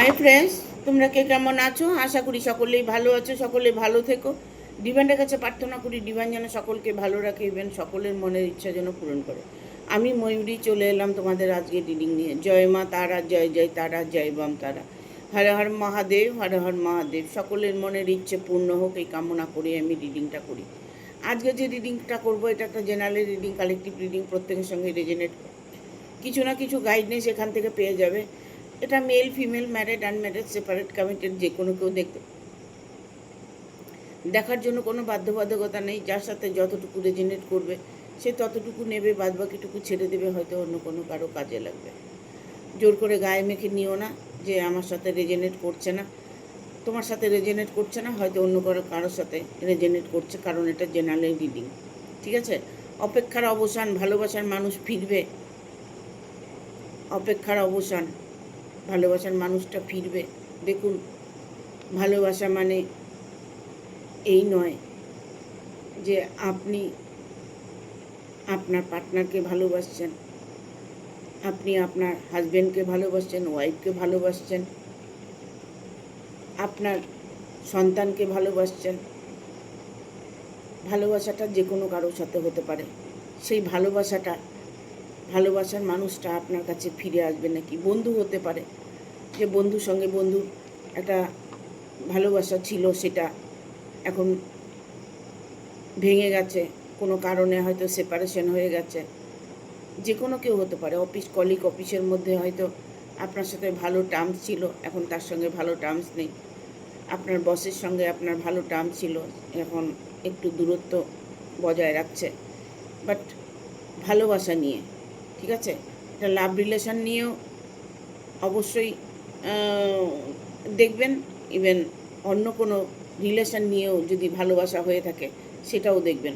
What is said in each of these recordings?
Hi friends, তোমরা কে কেমন আছো? আশা করি সকলেই ভালো আছো, সকলে ভালো থেকো। ডিভাইনের কাছে প্রার্থনা করি ডিভাইন যেন সকলকে ভালো রাখে, ইভেন সকলের মনের ইচ্ছা যেন পূরণ করে। আমি ময়ূরী চলে এলাম তোমাদের আজকে রিডিং নিয়ে। জয় মা তারা, জয় জয় তারা, জয় বাম তারা। হর হর মহাদেব, হর হর মহাদেব। সকলের মনের ইচ্ছে পূর্ণ হোক এই কামনা করে আমি রিডিংটা করি। আজকে যে রিডিংটা করবো এটা একটা জেনারেল রিডিং, কালেকটিভ রিডিং, প্রত্যেকের সঙ্গে রেজনেট কিছু না কিছু গাইডনেস এখান থেকে পেয়ে যাবে। এটা male female, married unmarried, separate committed, যে কোনো কেউ দেখার জন্য কোনো বাধ্যবাধকতা নেই। যার সাথে যতটুকু রেজনেট করবে সে ততটুকু নেবে, বাদবাকিটুকু ছেড়ে দেবে, হয়তো অন্য কোনো কারো কাজে লাগবে। জোর করে গায়ে মেখে নিও না যে আমার সাথে রেজনেট করছে না। তোমার সাথে রেজনেট করছে না, হয়তো অন্য কারোর সাথে রেজনেট করছে, কারণ এটা জেনারেল রিডিং। ঠিক আছে? অপেক্ষার অবসান, ভালোবাসার মানুষ ফিরবে। অপেক্ষার অবসান, ভালোবাসার মানুষটা ফিরবে। দেখুন, ভালোবাসা মানে এই নয় যে আপনি আপনার পার্টনারকে ভালোবাসছেন, আপনি আপনার হাজব্যান্ডকে ভালোবাসছেন, ওয়াইফকে ভালোবাসছেন, আপনার সন্তানকে ভালোবাসছেন। ভালোবাসাটা যে কোনো কারোর সাথে হতে পারে। সেই ভালোবাসার মানুষটা আপনার কাছে ফিরে আসবে নাকি? বন্ধু হতে পারে, যে বন্ধুর সঙ্গে বন্ধুর একটা ভালোবাসা ছিল, সেটা এখন ভেঙে গেছে, কোনো কারণে হয়তো সেপারেশন হয়ে গেছে। যে কোনো কেউ হতে পারে। অফিস কলিগ, অফিসের মধ্যে হয়তো আপনার সাথে ভালো টার্মস ছিল, এখন তার সঙ্গে ভালো টার্মস নেই। আপনার বসের সঙ্গে আপনার ভালো টার্মস ছিল, এখন একটু দূরত্ব বজায় রাখছে। বাট ভালোবাসা নিয়ে, ঠিক আছে, এটা লাভ রিলেশন নিয়েও অবশ্যই দেখবেন। ইভেন অন্য কোনো রিলেশন নিয়েও যদি ভালোবাসা হয়ে থাকে সেটাও দেখবেন।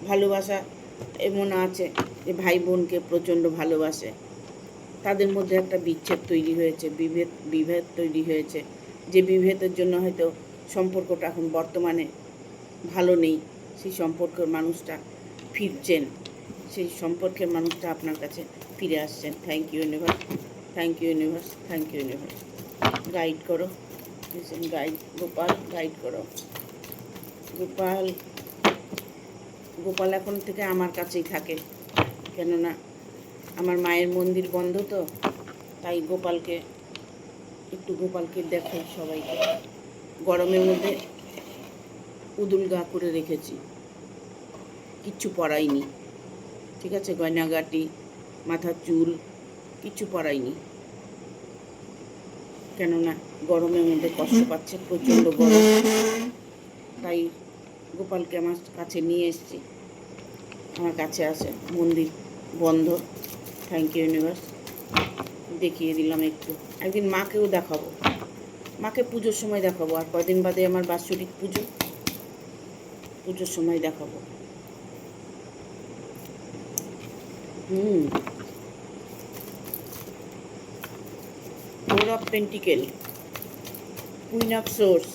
ভালোবাসা এমন আছে যে ভাই বোনকে প্রচণ্ড ভালোবাসে, তাদের মধ্যে একটা বিচ্ছেদ তৈরি হয়েছে, বিভেদ তৈরি হয়েছে, যে বিভেদের জন্য হয়তো সম্পর্কটা এখন বর্তমানে ভালো নেই। সেই সম্পর্কের মানুষটা ফিরছেন, সেই সম্পর্কের মানুষটা আপনার কাছে ফিরে আসছেন। Thank you universe, thank you universe, thank you universe. Guide করো, গাইড গোপাল, গাইড করো গোপাল। গোপাল এখন থেকে আমার কাছেই থাকে, কেননা আমার মায়ের মন্দির বন্ধ তো, তাই গোপালকে দেখাই সবাইকে। গরমের মধ্যে উদুল গা করে রেখেছি, কিচ্ছু পরাইনি, ঠিক আছে? গয়নাগাটি, মাথার চুল কিচ্ছু পরাইনি, কেননা গরমের মধ্যে কষ্ট পাচ্ছে, প্রচণ্ড গরম। তাই গোপালকে আমার কাছে নিয়ে এসেছি, আমার কাছে আছে, মন্দির বন্ধ। থ্যাংক ইউ ইউনিভার্স, দেখিয়ে দিলাম একটু। একদিন মাকেও দেখাবো, মাকে পুজোর সময় দেখাবো। আর কদিন বাদে আমার বাৎসরিক পুজোর সময় দেখাবো। Four of pentacle, queen of swords,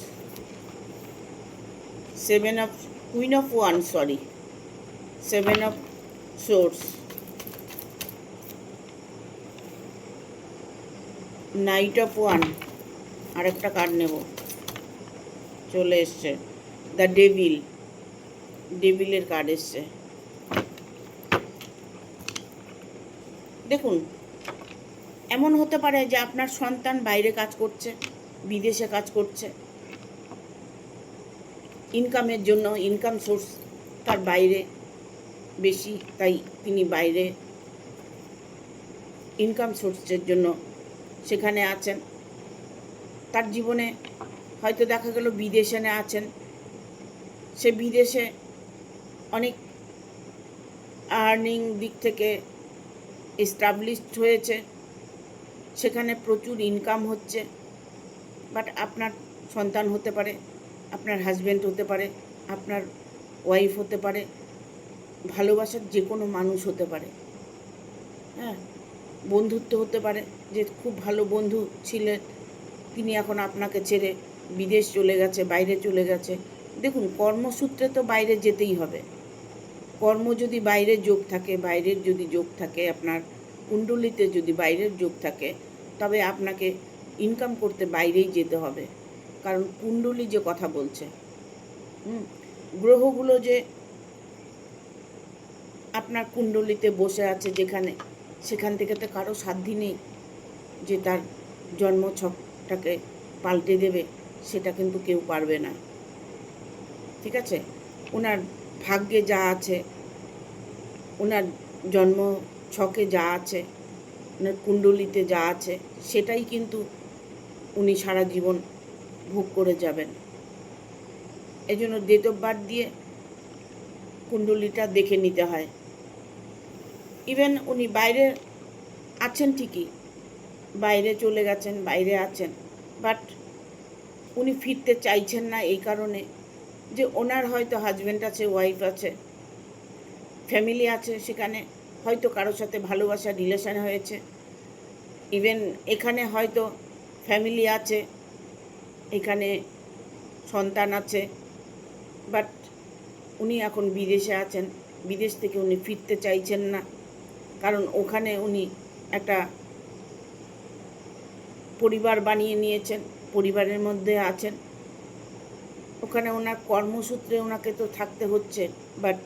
queen of one, sorry, 7 of swords, night of one. আরেকটা কার্ড নেব, চলে এসছে দ্য ডেভিলের কার্ড এসছে। দেখুন, এমন হতে পারে যে আপনার সন্তান বাইরে কাজ করছে, বিদেশে কাজ করছে, ইনকামের জন্য, ইনকাম সোর্স তার বাইরে বেশি, তাই তিনি বাইরে ইনকাম সোর্সের জন্য সেখানে আছেন। তার জীবনে হয়তো দেখা গেল বিদেশে আছেন, সে বিদেশে অনেক আর্নিং দিক থেকে এস্টাবলিশড হয়েছে, সেখানে প্রচুর ইনকাম হচ্ছে। বাট আপনার সন্তান হতে পারে, আপনার হাজব্যান্ড হতে পারে, আপনার ওয়াইফ হতে পারে, ভালোবাসার যে কোনো মানুষ হতে পারে, হ্যাঁ, বন্ধুত্ব হতে পারে, যে খুব ভালো বন্ধু ছিলেন, তিনি এখন আপনাকে ছেড়ে বিদেশ চলে গেছে, বাইরে চলে গেছে। দেখুন, কর্মসূত্রে তো বাইরে যেতেই হবে। কর্ম যদি বাইরে যোগ থাকে, বাইরের যদি যোগ থাকে, আপনার কুণ্ডলিতে যদি বাইরের যোগ থাকে, তবে আপনাকে ইনকাম করতে বাইরেই যেতে হবে, কারণ কুণ্ডলী যে কথা বলছে, গ্রহগুলো যে আপনার কুণ্ডলিতে বসে আছে যেখানে, সেখান থেকে তো কারো সাধ্য নেই যে তার জন্মছকটাকে পাল্টে দেবে, সেটা কিন্তু কেউ পারবে না। ঠিক আছে, ওনার ভাগ্যে যা আছে, ওনার জন্ম ছকে যা আছে, ওনার কুণ্ডলিতে যা আছে, সেটাই কিন্তু উনি সারা জীবন ভোগ করে যাবেন। এই জন্য ডেট অফ বার্থ দিয়ে কুণ্ডলিটা দেখে নিতে হয়। ইভেন উনি বাইরে আছেন ঠিকই, বাইরে চলে গেছেন, বাইরে আছেন, বাট উনি ফিরতে চাইছেন না এই কারণে যে ওনার হয়তো হাজব্যান্ড আছে, ওয়াইফ আছে, ফ্যামিলি আছে, সেখানে হয়তো কারোর সাথে ভালোবাসার রিলেশন হয়েছে। ইভেন এখানে হয়তো ফ্যামিলি আছে, এখানে সন্তান আছে, বাট উনি এখন বিদেশে আছেন, বিদেশ থেকে উনি ফিরতে চাইছেন না, কারণ ওখানে উনি একটা পরিবার বানিয়ে নিয়েছেন, পরিবারের মধ্যে আছেন, ওখানে ওনার কর্মসূত্রে ওনাকে তো থাকতে হচ্ছে, বাট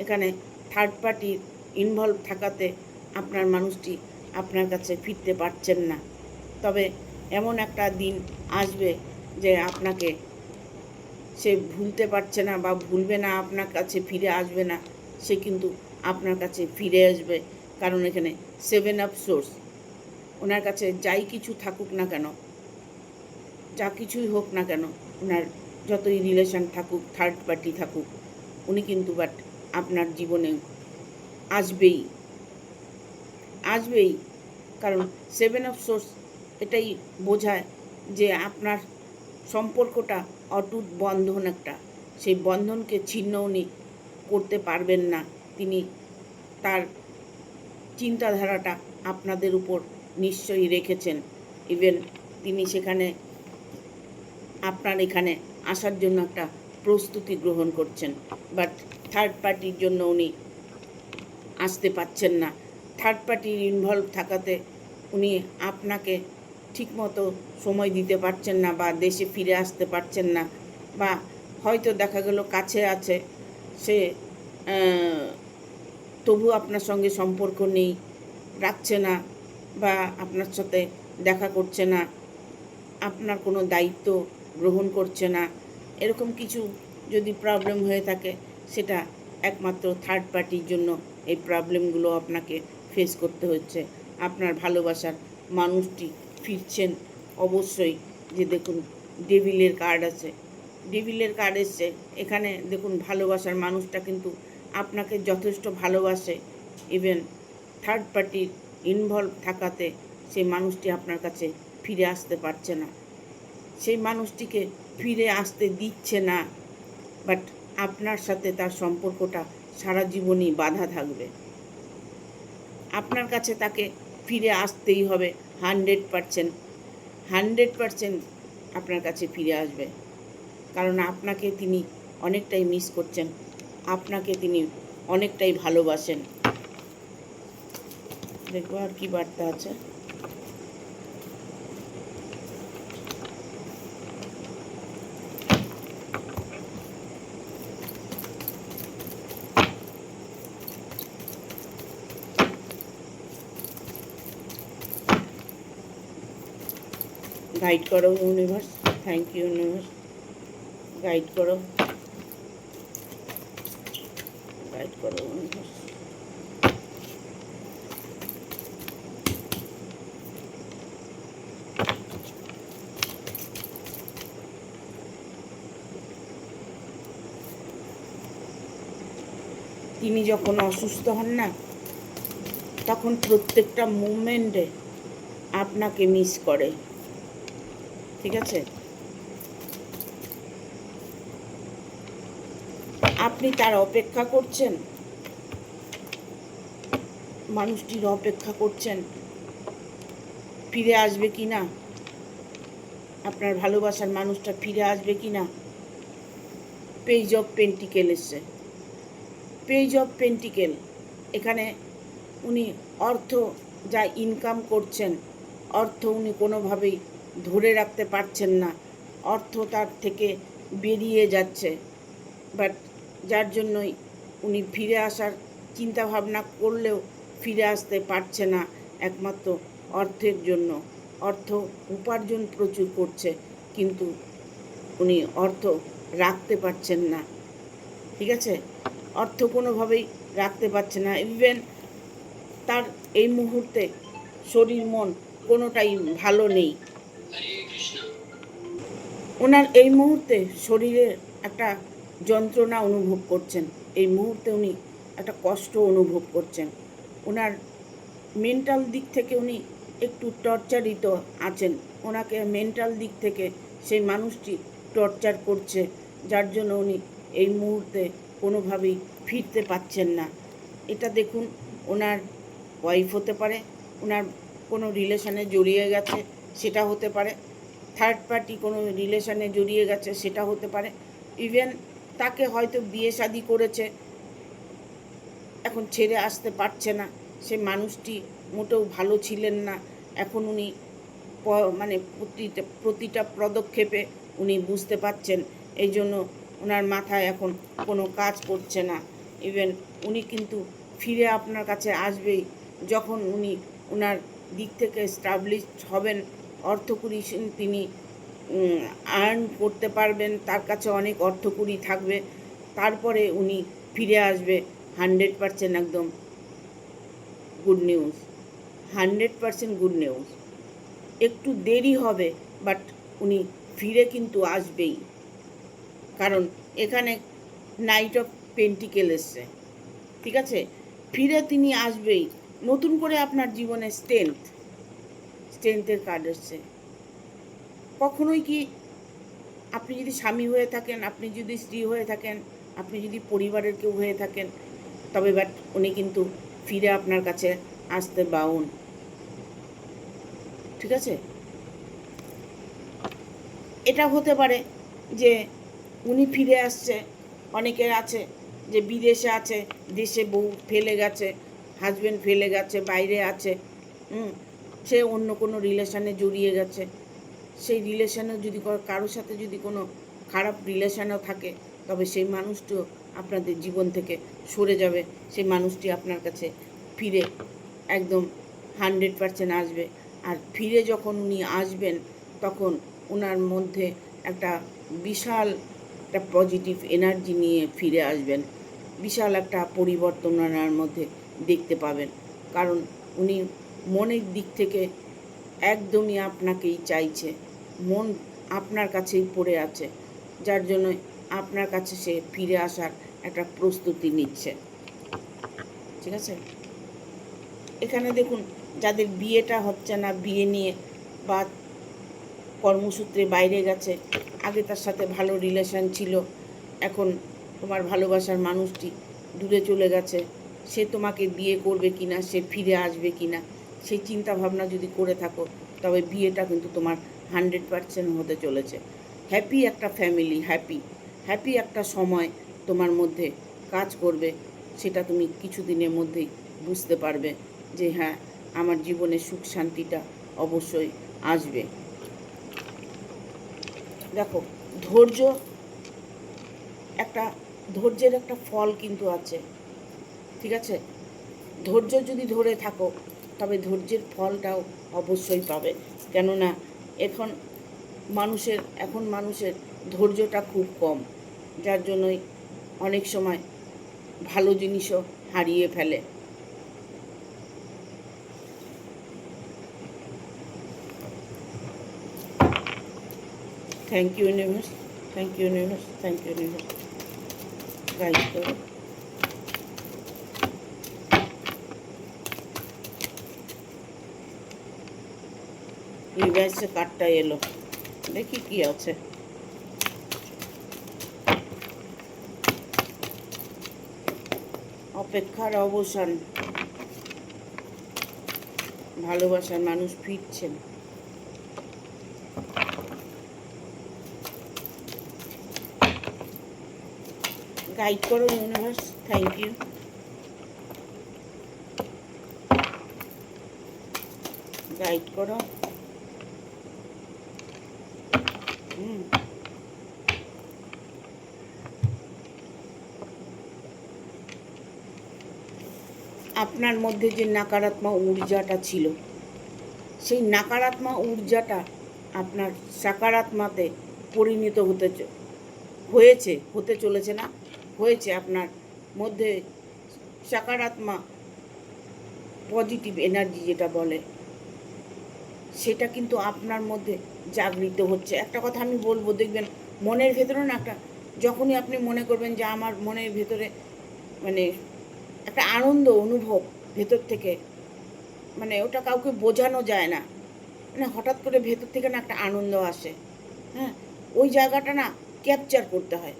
এখানে থার্ড পার্টির ইনভলভ থাকাতে আপনার মানুষটি আপনার কাছে ফিরতে পারছেন না। তবে এমন একটা দিন আসবে যে আপনাকে সে ভুলতে পারছে না বা ভুলবে না, আপনার কাছে ফিরে আসবে না, সে কিন্তু আপনার কাছে ফিরে আসবে। কারণ এখানে 7 অফ সোর্স, ওনার কাছে যাই কিছু থাকুক না কেন, যা কিছুই হোক না কেন, ওনার যতই রিলেশন থাকুক, থার্ড পার্টি থাকুক, উনি কিন্তু বাট আপনার জীবনে আসবেই আসবেই। কারণ 7 অফ সোর্স এটাই বোঝায় যে আপনার সম্পর্কটা অটুট বন্ধন একটা, সেই বন্ধনকে ছিন্ন উনি করতে পারবেন না। তিনি তার চিন্তাধারাটা আপনাদের উপর নিশ্চয়ই রেখেছেন। ইভেন তিনি সেখানে আপনার এখানে আসার জন্য একটা প্রস্তুতি গ্রহণ করছেন, বাট থার্ড পার্টির জন্য উনি আসতে পারছেন না। থার্ড পার্টির ইনভলভ থাকাতে উনি আপনাকে ঠিকমতো সময় দিতে পারছেন না, বা দেশে ফিরে আসতে পারছেন না, বা হয়তো দেখা গেল কাছে আছে সে, তবু আপনার সঙ্গে সম্পর্ক নেই, রাখছে না, বা আপনার সাথে দেখা করছে না, আপনার কোনো দায়িত্ব গ্রহণ করছে না। এরকম কিছু যদি প্রবলেম হয়ে থাকে, সেটা একমাত্র থার্ড পার্টির জন্য এই প্রবলেমগুলো আপনাকে ফেস করতে হচ্ছে। আপনার ভালোবাসার মানুষটি ফিরছেন অবশ্যই। যে দেখুন ডেভিলের কার্ড আছে, ডেভিলের কার্ড এসছে এখানে, দেখুন ভালোবাসার মানুষটা কিন্তু আপনাকে যথেষ্ট ভালোবাসে। ইভেন থার্ড পার্টির ইনভলভ থাকাতে সেই মানুষটি আপনার কাছে ফিরে আসতে পারছে না, সেই মানুষটিকে ফিরে আসতে দিচ্ছে না, বাট আপনার সাথে তার সম্পর্কটা সারা জীবনই বাধা থাকবে। আপনার কাছে তাকে ফিরে আসতেই হবে 100%, 100% আপনার কাছে ফিরে আসবে। কারণ আপনাকে তিনি অনেকটাই মিস করছেন, আপনাকে তিনি অনেকটাই ভালোবাসেন। দেখবো আর কি বার্তা আছে। গাইড করো universe, thank you universe, guide করো, গাইড করো ইউনিভার্স। তিনি যখন অসুস্থ হন না, তখন প্রত্যেকটা মুভমেন্টে আপনাকে মিস করে। ঠিক আছে, আপনি তার অপেক্ষা করছেন, মানুষটির অপেক্ষা করছেন ফিরে আসবে কি না, আপনার ভালোবাসার মানুষটা ফিরে আসবে কি না। পেজ অফ পেন্টিকেল এসছে, পেজ অফ পেন্টিকেল, এখানে উনি অর্থ যা ইনকাম করছেন, অর্থ উনি কোনোভাবেই ধরে রাখতে পারছেন না, অর্থ তার থেকে বেরিয়ে যাচ্ছে, বাট যার জন্যই উনি ফিরে আসার চিন্তা ভাবনা করলেও ফিরে আসতে পারছে না, একমাত্র অর্থের জন্য। অর্থ উপার্জন প্রচুর করছে, কিন্তু উনি অর্থ রাখতে পারছেন না। ঠিক আছে, অর্থ কোনোভাবেই রাখতে পারছে না। ইভেন তার এই মুহূর্তে শরীর মন কোনোটাই ভালো নেই। ওনার এই মুহূর্তে শরীরে একটা যন্ত্রণা অনুভব করছেন, এই মুহূর্তে উনি একটা কষ্ট অনুভব করছেন। ওনার মেন্টাল দিক থেকে উনি একটু টর্চারিত আছেন, ওনাকে মেন্টাল দিক থেকে সেই মানুষটি টর্চার করছে, যার জন্য উনি এই মুহূর্তে কোনোভাবেই ফিরতে পারছেন না। এটা দেখুন, ওনার ওয়াইফ হতে পারে, ওনার কোনো রিলেশনে জড়িয়ে গেছে সেটা হতে পারে, থার্ড পার্টি কোনো রিলেশনে জড়িয়ে গেছে সেটা হতে পারে, ইভেন তাকে হয়তো বিয়ে শাদি করেছে, এখন ছেড়ে আসতে পারছে না। সে মানুষটি মোটেও ভালো ছিলেন না, এখন উনি মানে প্রতিটা পদক্ষেপে উনি বুঝতে পারছেন, এই জন্য ওনার মাথায় এখন কোনো কাজ করছে না। ইভেন উনি কিন্তু ফিরে আপনার কাছে আসবেই, যখন উনি ওনার দিক থেকে এস্টাবলিশড হবেন, অর্থকড়ি তিনি আর্ন করতে পারবেন, তার কাছে অনেক অর্থকড়ি থাকবে, তারপরে উনি ফিরে আসবে। 100% একদম গুড নিউজ, 100% গুড নিউজ। একটু দেরি হবে, বাট উনি ফিরে কিন্তু আসবেই, কারণ এখানে নাইট অফ পেন্টিকেল এসছে। ঠিক আছে, ফিরে তিনি আসবেই, নতুন করে আপনার জীবনে স্ট্রেংথের কার্ড এসছে। কখনোই কি আপনি যদি স্বামী হয়ে থাকেন, আপনি যদি স্ত্রী হয়ে থাকেন, আপনি যদি পরিবারের কেউ হয়ে থাকেন, তবে বাট উনি কিন্তু ফিরে আপনার কাছে আসতে বাউন। ঠিক আছে, এটা হতে পারে যে উনি ফিরে আসছে। অনেকের আছে যে বিদেশে আছে, দেশে বউ ফেলে গেছে, হাজব্যান্ড ফেলে গেছে, বাইরে আছে, সে অন্য কোনো রিলেশানে জড়িয়ে গেছে। সেই রিলেশানেও যদি কারোর সাথে যদি কোনো খারাপ রিলেশানও থাকে, তবে সেই মানুষটিও আপনাদের জীবন থেকে সরে যাবে, সেই মানুষটি আপনার কাছে ফিরে একদম 100% আসবে। আর ফিরে যখন উনি আসবেন, তখন ওনার মধ্যে একটা বিশাল একটা পজিটিভ এনার্জি নিয়ে ফিরে আসবেন, বিশাল একটা পরিবর্তন ওনার মধ্যে দেখতে পাবেন, কারণ উনি মনের দিক থেকে একদমই আপনাকেই চাইছে, মন আপনার কাছেই পড়ে আছে, যার জন্য আপনার কাছে সে ফিরে আসার একটা প্রস্তুতি নিচ্ছে। ঠিক আছে, এখানে দেখুন, যাদের বিয়েটা হচ্ছে না, বিয়ে নিয়ে বা কর্মসূত্রে বাইরে গেছে, আগে তার সাথে ভালো রিলেশন ছিল, এখন তোমার ভালোবাসার মানুষটি দূরে চলে গেছে, সে তোমাকে বিয়ে করবে কি না, সে ফিরে আসবে কি না, সেই চিন্তা ভাবনা যদি করে থাকো, তবে বিয়েটা কিন্তু তোমার 100% হতে চলেছে। হ্যাপি একটা ফ্যামিলি, হ্যাপি একটা সময় তোমার মধ্যে কাজ করবে, সেটা তুমি কিছুদিনের মধ্যেই বুঝতে পারবে যে হ্যাঁ, আমার জীবনে সুখ শান্তিটা অবশ্যই আসবে। দেখো, ধৈর্যের একটা ফল কিন্তু আছে। ঠিক আছে, ধৈর্য যদি ধরে থাকো, তবে ধৈর্যের ফলটাও অবশ্যই পাবে। কেননা এখন মানুষের ধৈর্যটা খুব কম, যার জন্যই অনেক সময় ভালো জিনিসও হারিয়ে ফেলে। Thank you universe, thank you universe, thank you universe. Guide করো। রিভার্সে কার্ডটা এলো, দেখি কি আছে। অপেক্ষার অবসান, ভালোবাসার মানুষ ফিরছেন। গাইড করো ইউনিভার্স, থ্যাংক ইউ। গাইড করো। হুম, আপনার মধ্যে যে নাকারাত্মক ঊর্জাটা ছিল, সেই নাকারাত্মক ঊর্জাটা আপনার সাকারাত্মাতে পরিণত হতে চলেছে না, হয়েছে। আপনার মধ্যে সাকারাত্মক পজিটিভ এনার্জি যেটা বলে, সেটা কিন্তু আপনার মধ্যে জাগৃত হচ্ছে। একটা কথা আমি বলবো, দেখবেন মনের ভেতরে না একটা, যখনই আপনি মনে করবেন যে আমার মনের ভেতরে মানে একটা আনন্দ অনুভব ভেতর থেকে, মানে ওটা কাউকে বোঝানো যায় না, মানে হঠাৎ করে ভেতর থেকে না একটা আনন্দ আসে। হ্যাঁ, ওই জায়গাটা না ক্যাপচার করতে হয়,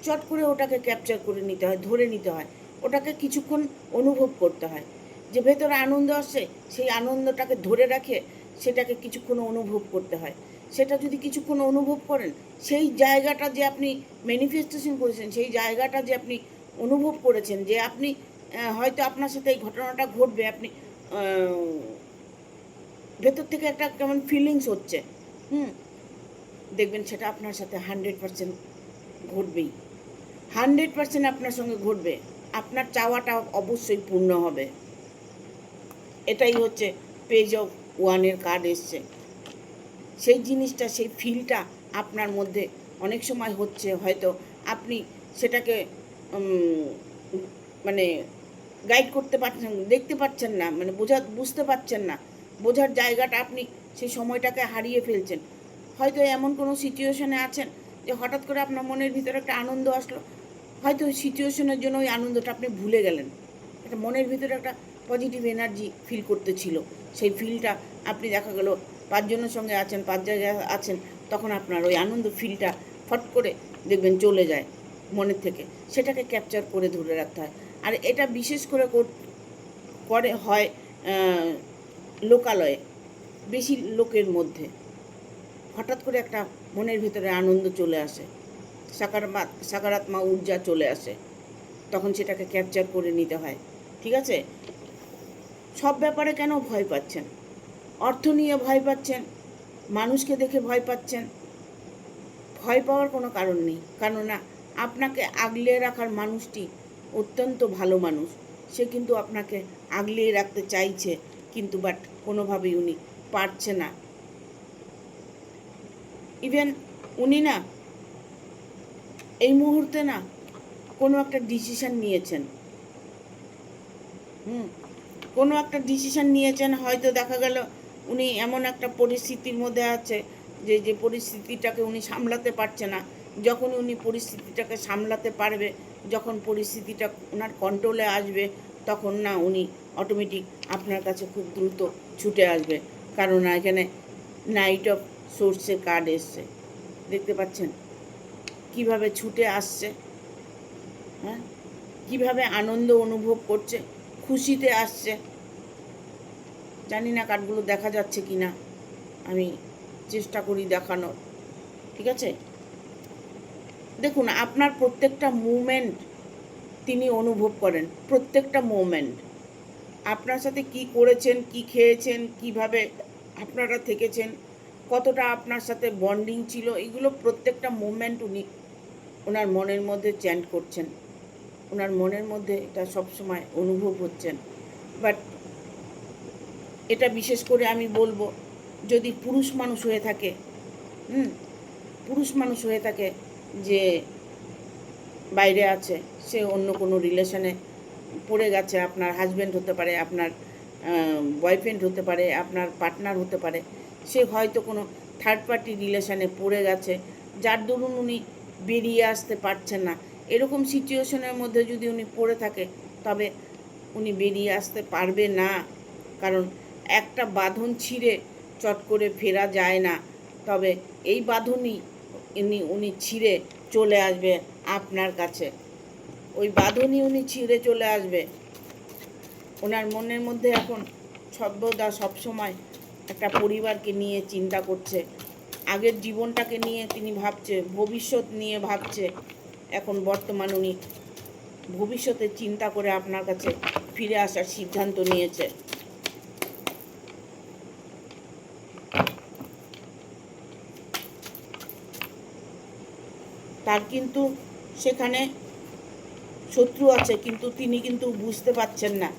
চট করে ওটাকে ক্যাপচার করে নিতে হয়, ধরে নিতে হয়, ওটাকে কিছুক্ষণ অনুভব করতে হয়। যে ভেতরে আনন্দ আসছে, সেই আনন্দটাকে ধরে রাখে সেটাকে কিছুক্ষণ অনুভব করতে হয়। সেটা যদি কিছুক্ষণ অনুভব করেন, সেই জায়গাটা যে আপনি ম্যানিফেস্টেশন করেছেন, সেই জায়গাটা যে আপনি অনুভব করেছেন, যে আপনি হয়তো আপনার সাথে এই ঘটনাটা ঘটবে, আপনি ভেতর থেকে একটা কেমন ফিলিংস হচ্ছে, হুম, দেখবেন সেটা আপনার সাথে 100% ঘটবেই। 100% আপনার সঙ্গে ঘটবে, আপনার চাওয়াটা অবশ্যই পূর্ণ হবে। এটাই হচ্ছে পেজ অফ ওয়ানের কার্ড এসছে। সেই জিনিসটা, সেই ফিলটা আপনার মধ্যে অনেক সময় হচ্ছে, হয়তো আপনি সেটাকে মানে গাইড করতে পারছেন, দেখতে পাচ্ছেন না, মানে বুঝতে পারছেন না, বোঝার জায়গাটা আপনি সেই সময়টাকে হারিয়ে ফেলছেন। হয়তো এমন কোনো সিচুয়েশনে আছেন যে হঠাৎ করে আপনার মনের ভিতরে একটা আনন্দ আসলো, হয়তো ওই সিচুয়েশনের জন্য ওই আনন্দটা আপনি ভুলে গেলেন। একটা মনের ভিতরে একটা পজিটিভ এনার্জি ফিল করতেছিল, সেই ফিলটা আপনি দেখা গেল 5 জনের সঙ্গে আছেন, 5 জায়গায় আছেন, তখন আপনার ওই আনন্দ ফিলটা ফট করে দেখবেন চলে যায় মনের থেকে। সেটাকে ক্যাপচার করে ধরে রাখতে হয়। আর এটা বিশেষ করে হয় লোকালয়ে, বেশি লোকের মধ্যে হঠাৎ করে একটা মনের ভিতরে আনন্দ চলে আসে, সাকারাত্মক ঊর্জা চলে আসে, তখন সেটাকে ক্যাপচার করে নিতে হয়। ঠিক আছে? সব ব্যাপারে কেন ভয় পাচ্ছেন? অর্থ নিয়ে ভয় পাচ্ছেন, মানুষকে দেখে ভয় পাচ্ছেন, ভয় পাওয়ার কোনো কারণ নেই। কেননা আপনাকে আগলে রাখার মানুষটি অত্যন্ত ভালো মানুষ, সে কিন্তু আপনাকে আগলিয়ে রাখতে চাইছে, কিন্তু বাট কোনোভাবেই উনি পারছে না। ইভেন উনি না এই মুহূর্তে না কোনো একটা ডিসিশন নিয়েছেন, কোনো একটা ডিসিশন নিয়েছেন, হয়তো দেখা গেল উনি এমন একটা পরিস্থিতির মধ্যে আছে যে পরিস্থিতিটাকে উনি সামলাতে পারছে না। যখন উনি পরিস্থিতিটাকে সামলাতে পারবে, যখন পরিস্থিতিটা ওনার কন্ট্রোলে আসবে, তখন না উনি অটোমেটিক আপনার কাছে খুব দ্রুত ছুটে আসবে। কারণ এখানে নাইট অফ সোর্সের কার্ড এসছে, দেখতে পাচ্ছেন কিভাবে ছুটে আসছে, হ্যাঁ, কীভাবে আনন্দ অনুভব করছে, খুশিতে আসছে। জানি না কার্ডগুলো দেখা যাচ্ছে কি না, আমি চেষ্টা করি দেখানোর। ঠিক আছে? দেখুন, আপনার প্রত্যেকটা মুভমেন্ট তিনি অনুভব করেন, প্রত্যেকটা মুভমেন্ট। আপনার সাথে কি করেছেন, কি খেয়েছেন, কিভাবে আপনারা থেকেছেন, কতটা আপনার সাথে বন্ডিং ছিল, এগুলো প্রত্যেকটা মুভমেন্ট উনি ওনার মনের মধ্যে চ্যান্ট করছেন, ওনার মনের মধ্যে এটা সবসময় অনুভব হচ্ছেন। বাট এটা বিশেষ করে আমি বলবো, যদি পুরুষ মানুষ হয়ে থাকে, পুরুষ মানুষ হয়ে থাকে যে বাইরে আছে, সে অন্য কোনো রিলেশনে পড়ে গেছে, আপনার হাজব্যান্ড হতে পারে, আপনার বয়ফ্রেন্ড হতে পারে, আপনার পার্টনার হতে পারে, সে হয়তো কোনো থার্ড পার্টি রিলেশনে পড়ে গেছে, যার দরুন উনি বেরিয়ে আসতে পারছেন না। এরকম সিচুয়েশনের মধ্যে যদি উনি পড়ে থাকে, তবে উনি বেরিয়ে আসতে পারবে না। কারণ একটা বাঁধন ছিঁড়ে চট করে ফেরা যায় না। তবে এই বাঁধনই উনি ছিঁড়ে চলে আসবে আপনার কাছে, ওই বাঁধনই উনি ছিঁড়ে চলে আসবে। ওনার মনের মধ্যে এখন সর্বদা সবসময় একটা পরিবারকে নিয়ে চিন্তা করছে, আগের জীবনটাকে নিয়ে তিনি ভাবছে, ভবিষ্যৎ নিয়ে ভাবছে। এখন বর্তমান উনি ভবিষ্যতে চিন্তা করে আপনার কাছে ফিরে আসার সিদ্ধান্ত নিয়েছে। তার কিন্তু সেখানে শত্রু আছে, কিন্তু তিনি কিন্তু বুঝতে পারছেন না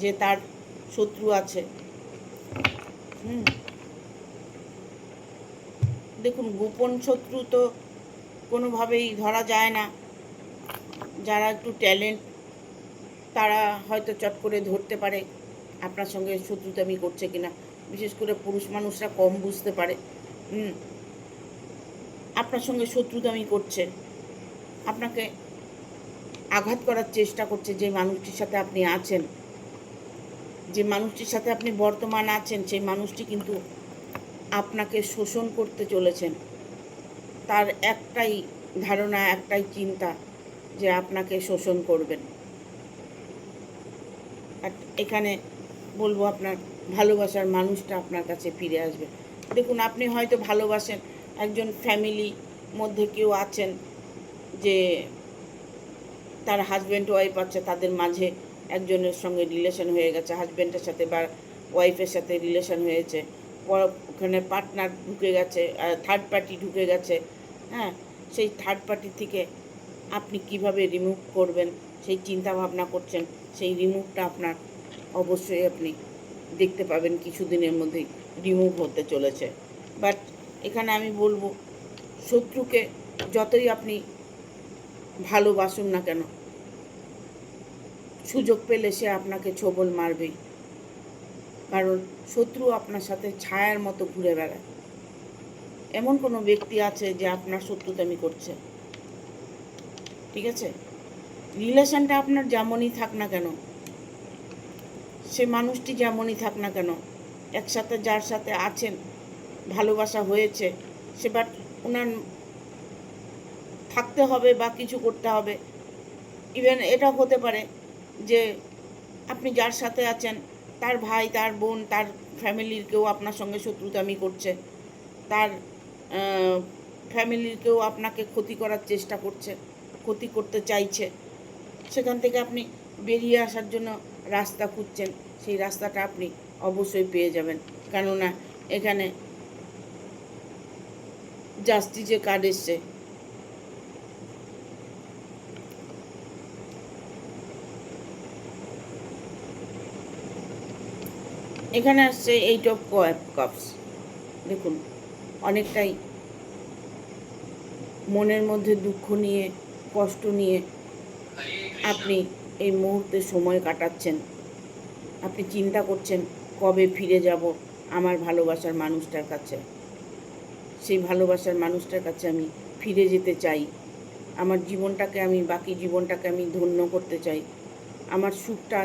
যে তার শত্রু আছে। দেখুন, গোপন শত্রু তো কোনোভাবেই ধরা যায় না। যারা একটু ট্যালেন্ট তারা হয়তো চট করে ধরতে পারে আপনার সঙ্গে শত্রুতামি করছে কিনা। বিশেষ করে পুরুষ মানুষরা কম বুঝতে পারে। আপনার সঙ্গে শত্রুতামি করছে, আপনাকে আঘাত করার চেষ্টা করছে। যে মানুষটির সাথে আপনি আছেন, যে মানুষটির সাথে আপনি বর্তমান আছেন, সেই মানুষটি কিন্তু আপনাকে শোষণ করতে চলেছেন। তার একটাই ধারণা, একটাই চিন্তা যে আপনাকে শোষণ করবেন। আর এখানে বলবো, আপনার ভালোবাসার মানুষটা আপনার কাছে ফিরে আসবে। দেখুন, আপনি হয়তো ভালোবাসেন, একজন ফ্যামিলি মধ্যে কেউ আছেন যে তার হাজব্যান্ড ওয়াইফ আছে, তাদের মাঝে একজনের সঙ্গে রিলেশন হয়ে গেছে, হাজব্যান্ডের সাথে বা ওয়াইফের সাথে রিলেশন হয়েছে, ওখানে পার্টনার ঢুকে গেছে, থার্ড পার্টি ঢুকে গেছে। হ্যাঁ, সেই থার্ড পার্টি থেকে আপনি কিভাবে রিমুভ করবেন সেই চিন্তা ভাবনা করছেন। সেই রিমুভটা আপনার অবশ্যই আপনি দেখতে পাবেন কিছুদিনের মধ্যেই রিমুভ হতে চলেছে। বাট এখানে আমি বলবো, শত্রুকে যতই আপনি ভালোবাসুন না কেন, সুযোগ পেলে সে আপনাকে ছোবল মারবেই। কারণ শত্রু আপনার সাথে ছায়ার মতো ঘুরে বেড়ায়। এমন কোনো ব্যক্তি আছে যে আপনার শত্রুতামি করছে? ঠিক আছে, রিলেশনটা আপনার যেমনই থাক না কেন, সে মানুষটি যেমনই থাক না কেন, একসাথে যার সাথে আছেন, ভালোবাসা হয়েছে, সে বাট ওনার থাকতে হবে বা কিছু করতে হবে। ইভেন এটা হতে পারে যে আপনি যার সাথে আছেন তার ভাই, তার বোন, তার ফ্যামিলির কেউ আপনার সঙ্গে শত্রুতামি করছে, তার ফ্যামিলির কেউ আপনাকে ক্ষতি করার চেষ্টা করছে, ক্ষতি করতে চাইছে। সেখান থেকে আপনি বেরিয়ে আসার জন্য রাস্তা খুঁজছেন, সেই রাস্তাটা আপনি অবশ্যই পেয়ে যাবেন। কেননা এখানে জাস্টিসের কার্ড এসছে। এখানে আসছে 8 অফ কাপস। দেখুন, অনেকটাই মনের মধ্যে দুঃখ নিয়ে, কষ্ট নিয়ে আপনি এই মুহূর্তে সময় কাটাচ্ছেন। আপনি চিন্তা করছেন কবে ফিরে যাব আমার ভালোবাসার মানুষটার কাছে। সেই ভালোবাসার মানুষটার কাছে আমি ফিরে যেতে চাই। আমার জীবনটাকে আমি, বাকি জীবনটাকে আমি ধন্য করতে চাই। আমার সুখটা,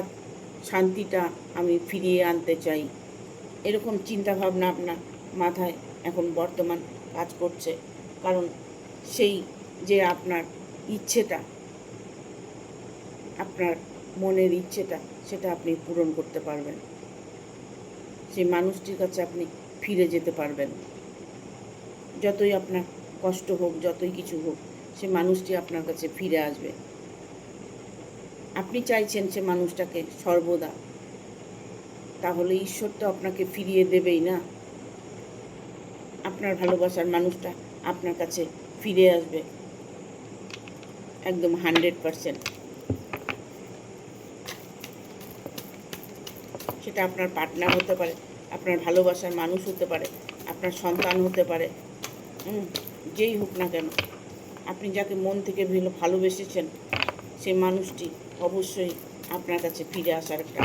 শান্তিটা আমি ফিরিয়ে আনতে চাই। এরকম চিন্তাভাবনা আপনার মাথায় এখন বর্তমান কাজ করছে। কারণ সেই যে আপনার ইচ্ছেটা, আপনার মনের ইচ্ছেটা, সেটা আপনি পূরণ করতে পারবেন। সেই মানুষটির কাছে আপনি ফিরে যেতে পারবেন। যতই আপনার কষ্ট হোক, যতই কিছু হোক, সে মানুষটি আপনার কাছে ফিরে আসবে। আপনি চাইছেন সে মানুষটাকে সর্বদা, তাহলে ঈশ্বর তো আপনাকে ফিরিয়ে দেবেই না। আপনার ভালোবাসার মানুষটা আপনার কাছে ফিরে আসবে একদম 100%। সেটা আপনার পার্টনার হতে পারে, আপনার ভালোবাসার মানুষ হতে পারে, আপনার সন্তান হতে পারে, যেই হোক না কেন, আপনি যাকে মন থেকে ভালোবেসেছেন সেই মানুষটি অবশ্যই আপনার কাছে ফিরে আসার একটা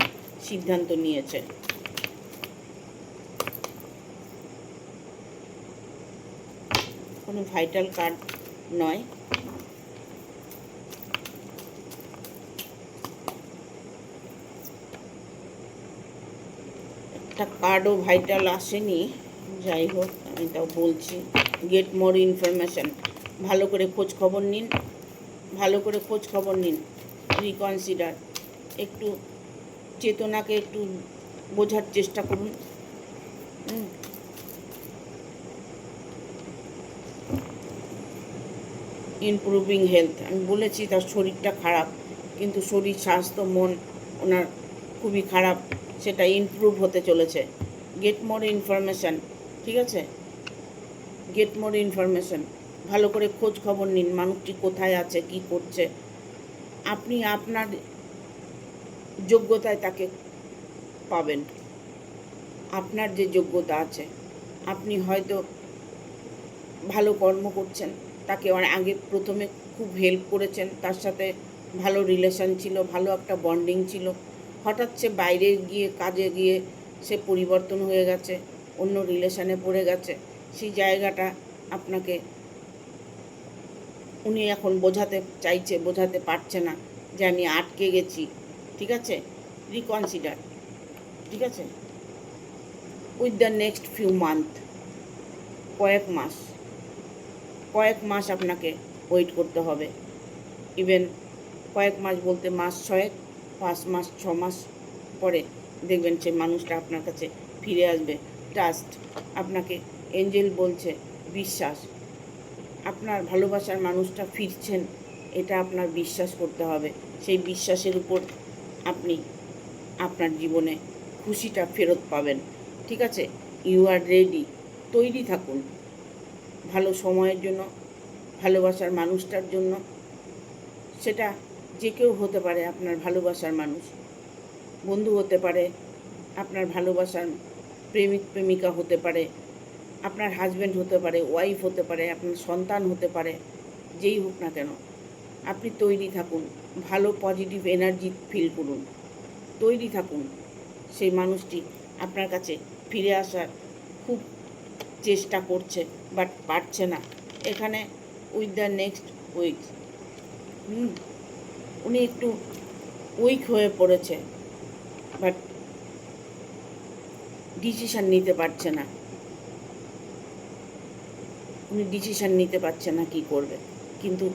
সিদ্ধান্ত নিয়েছে। কোনো ভাইটাল কার্ড নয়, একটা কার্ডও ভাইটাল আসেনি। যাই হোক, আমি তাও বলছি, গেট মোর ইনফরমেশান। ভালো করে খোঁজ খবর নিন, ভালো করে খোঁজ খবর নিন, রিকনসিডার। একটু চেতনাকে একটু বোঝার চেষ্টা করুন। ইমপ্রুভিং হেলথ, আমি বলেছি তার শরীরটা খারাপ, কিন্তু শরীর, স্বাস্থ্য, মন ওনার খুবই খারাপ, সেটা ইমপ্রুভ হতে চলেছে। গেট মোর ইনফরমেশান, ঠিক আছে, গেট মোর ইনফরমেশান। ভালো করে খোঁজ খবর নিন মানুষটি কোথায় আছে, কি করছে। আপনি আপনার যোগ্যতায় তাকে পাবেন। আপনার যে যোগ্যতা আছে, আপনি হয়তো ভালো কর্ম করছেন, তাকে আগে প্রথমে খুব হেল্প করেছেন, তার সাথে ভালো রিলেশন ছিল, ভালো একটা বন্ডিং ছিল। হঠাৎ সে বাইরে গিয়ে কাজে গিয়ে সে পরিবর্তন হয়ে গেছে, অন্য রিলেশনে পড়ে গেছে। সেই জায়গাটা আপনাকে উনি এখন বোঝাতে চাইছে, বোঝাতে পারছে না যে আমি আটকে গেছি। ঠিক আছে, রিকনসিডার। ঠিক আছে, with the next few month, কয়েক মাস আপনাকে ওয়েট করতে হবে। ইভেন কয়েক মাস বলতে মাস 6, 5 মাস, 6 মাস পরে দেখবেন সে মানুষটা আপনার কাছে ফিরে আসবে। ট্রাস্ট, আপনাকে এঞ্জেল বলছে বিশ্বাস, আপনার ভালোবাসার মানুষটা ফিরছেন, এটা আপনার বিশ্বাস করতে হবে। সেই বিশ্বাসের উপর আপনি আপনার জীবনে খুশিটা ফেরত পাবেন। ঠিক আছে, ইউ আর রেডি, তৈরি থাকুন ভালো সময়ের জন্য, ভালোবাসার মানুষটার জন্য। সেটা যে কেউ হতে পারে, আপনার ভালোবাসার মানুষ, বন্ধু হতে পারে, আপনার ভালোবাসার প্রেমিক প্রেমিকা হতে পারে, আপনার হাজব্যান্ড হতে পারে, ওয়াইফ হতে পারে, আপনার সন্তান হতে পারে, যেই হোক না কেন আপনি তৈরি থাকুন, ভালো পজিটিভ এনার্জি ফিল করুন, তৈরি থাকুন। সেই মানুষটি আপনার কাছে ফিরে আসার খুব চেষ্টা করছে, বাট পারছে না। এখানে উইথ দ্য নেক্সট উইক উনি একটু উইক হয়ে পড়েছে, বাট ডিসিশান নিতে পারছে না। উনি ডিসিশান নিতে পারছে না কি করবে, কিন্তু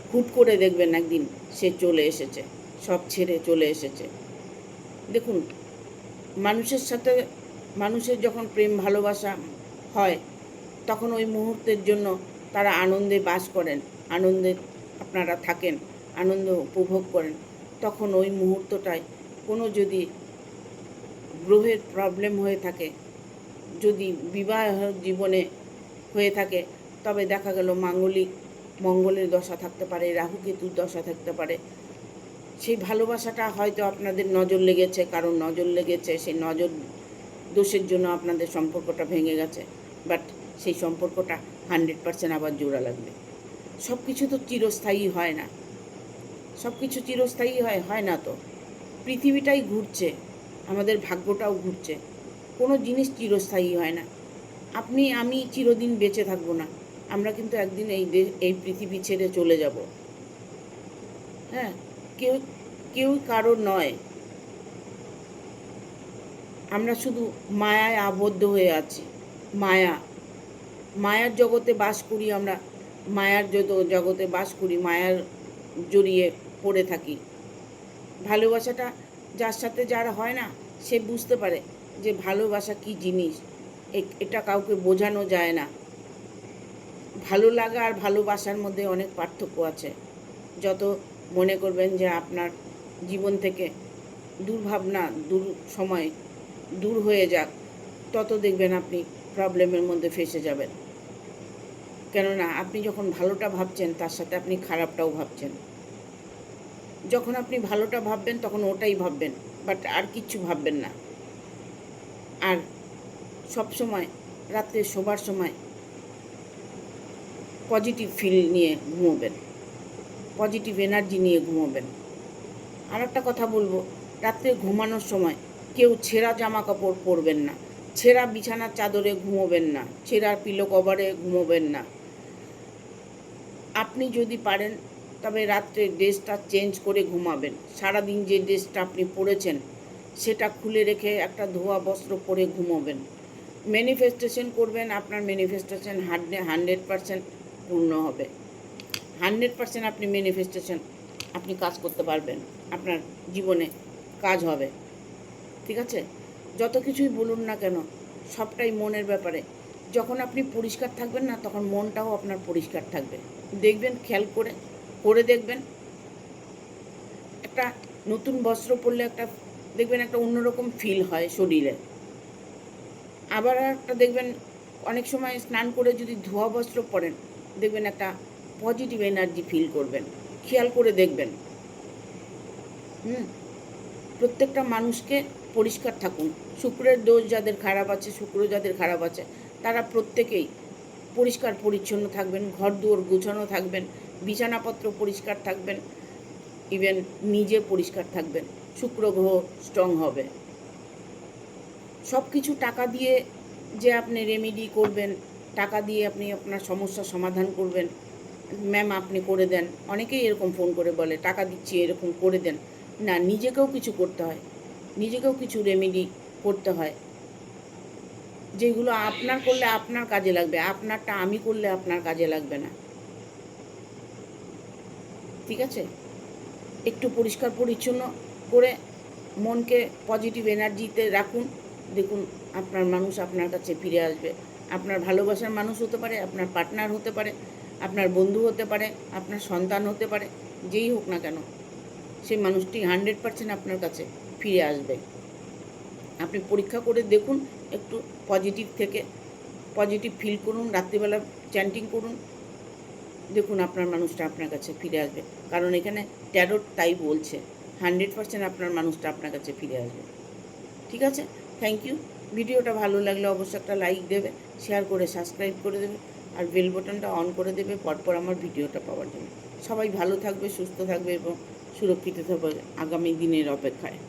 হুট করে দেখবেন একদিন সে চলে এসেছে, সব ছেড়ে চলে এসেছে। দেখুন, মানুষের সাথে মানুষের যখন প্রেম ভালোবাসা হয়, তখন ওই মুহূর্তের জন্য তারা আনন্দে বাস করেন, আনন্দে আপনারা থাকেন, আনন্দ উপভোগ করেন। তখন ওই মুহূর্তটায় কোনো যদি গ্রহের প্রবলেম হয়ে থাকে, যদি বিবাহ জীবনে হয়ে থাকে, তবে দেখা গেল মাঙ্গলিক মঙ্গলের দশা থাকতে পারে, রাহু কেতুর দশা থাকতে পারে। সেই ভালোবাসাটা হয়তো আপনাদের নজর লেগেছে, কারণ নজর লেগেছে, সেই নজর দোষের জন্য আপনাদের সম্পর্কটা ভেঙে গেছে। বাট সেই সম্পর্কটা 100% আবার জোড়া লাগবে। সব কিছু তো চিরস্থায়ী হয় না, সব কিছু চিরস্থায়ী হয় না তো। পৃথিবীটাই ঘুরছে, আমাদের ভাগ্যটাও ঘুরছে, কোনো জিনিস চিরস্থায়ী হয় না। আপনি আমি চিরদিন বেঁচে থাকবো না, আমরা কিন্তু একদিন এই পৃথিবী ছেড়ে চলে যাব। হ্যাঁ, কেউ কেউ কারো নয়, আমরা শুধু মায়ায় আবদ্ধ হয়ে আছি। মায়ার জগতে বাস করি আমরা, মায়ার জগতে বাস করি, মায়ার জড়িয়ে পড়ে থাকি। ভালোবাসাটা যার সাথে যার হয় না, সে বুঝতে পারে যে ভালোবাসা কী জিনিস। এটা কাউকে বোঝানো যায় না। ভালো লাগা আর ভালোবাসার মধ্যে অনেক পার্থক্য আছে। যত মনে করবেন যে আপনার জীবন থেকে দুর্ভাবনা সময় দূর হয়ে যাক, তত দেখবেন আপনি প্রবলেমের মধ্যে ফেসে যাবেন। কেননা আপনি যখন ভালোটা ভাবছেন, তার সাথে আপনি খারাপটাও ভাবছেন। যখন আপনি ভালোটা ভাববেন, তখন ওটাই ভাববেন, বাট আর কিচ্ছু ভাববেন না। আর সব সময় রাত্রে শোবার সময় পজিটিভ ফিল নিয়ে ঘুমোবেন, পজিটিভ এনার্জি নিয়ে ঘুমোবেন। আর একটা কথা বলবো, রাত্রে ঘুমানোর সময় কেউ ছেঁড়া জামা কাপড় পরবেন না, ছেঁড়া বিছানার চাদরে ঘুমোবেন না, ছেঁড়া পিলো কভারে ঘুমোবেন না। আপনি যদি পারেন তবে রাত্রে ড্রেসটা চেঞ্জ করে ঘুমাবেন। সারাদিন যে ড্রেসটা আপনি পরেছেন সেটা খুলে রেখে একটা ধোয়া বস্ত্র পরে ঘুমোবেন। ম্যানিফেস্টেশন করবেন, আপনার ম্যানিফেস্টেশন 100% পূর্ণ হবে। 100% আপনি ম্যানিফেস্টেশন আপনি কাজ করতে পারবেন, আপনার জীবনে কাজ হবে। ঠিক আছে, যত কিছুই বলুন না কেন, সবটাই মনের ব্যাপারে। যখন আপনি পরিষ্কার থাকবেন না, তখন মনটাও আপনার পরিষ্কার থাকবে। দেখবেন, খেয়াল করে দেখবেন, একটা নতুন বস্ত্র পরলে দেখবেন একটা অন্যরকম ফিল হয় শরীরে। আবার একটা দেখবেন, অনেক সময় স্নান করে যদি ধোয়া বস্ত্র পরেন, দেখবেন একটা পজিটিভ এনার্জি ফিল করবেন। খেয়াল করে দেখবেন। প্রত্যেকটা মানুষকে পরিষ্কার থাকুন। শুক্রের দোষ যাদের খারাপ আছে, শুক্র যাদের খারাপ আছে, তারা প্রত্যেকেই পরিষ্কার পরিচ্ছন্ন থাকবেন, ঘর দুয়ার গোছানো থাকবেন, বিছানাপত্র পরিষ্কার থাকবেন, ইভেন নিজে পরিষ্কার থাকবেন। শুক্র গ্রহ স্ট্রং হবে। সব কিছু টাকা দিয়ে যে আপনি রেমেডি করবেন, টাকা দিয়ে আপনি আপনার সমস্যার সমাধান করবেন, ম্যাম আপনি করে দেন। অনেকেই এরকম ফোন করে বলে টাকা দিচ্ছি, এরকম করে দেন। না, নিজেকেও কিছু করতে হয়, নিজেকেও কিছু রেমেডি করতে হয়, যেগুলো আপনার করলে আপনার কাজে লাগবে। আপনারটা আমি করলে আপনার কাজে লাগবে না। ঠিক আছে? একটু পরিষ্কার পরিচ্ছন্ন করে মনকে পজিটিভ এনার্জিতে রাখুন। দেখুন আপনার মানুষ আপনার কাছে ফিরে আসবে। আপনার ভালোবাসার মানুষ হতে পারে, আপনার পার্টনার হতে পারে, আপনার বন্ধু হতে পারে, আপনার সন্তান হতে পারে, যেই হোক না কেন সেই মানুষটি 100% আপনার কাছে ফিরে আসবে। আপনি পরীক্ষা করে দেখুন, একটু পজিটিভ থেকে পজিটিভ ফিল করুন, রাত্রিবেলা চ্যান্টিং করুন, দেখুন আপনার মানুষটা আপনার কাছে ফিরে আসবে। কারণ এখানে ট্যারোট তাই বলছে, 100% আপনার মানুষটা আপনার কাছে ফিরে আসবে। ঠিক আছে? Thank you. ভিডিওটা ভালো লাগলে অবশ্যই একটা লাইক দেবে, শেয়ার করে সাবস্ক্রাইব করে দেবে, আর বেল বাটনটা অন করে দেবে পরপর আমার ভিডিওটা পাওয়ার জন্য। সবাই ভালো থাকবে, সুস্থ থাকবে এবং সুরক্ষিত থাকবে আগামী দিনের অপেক্ষায়।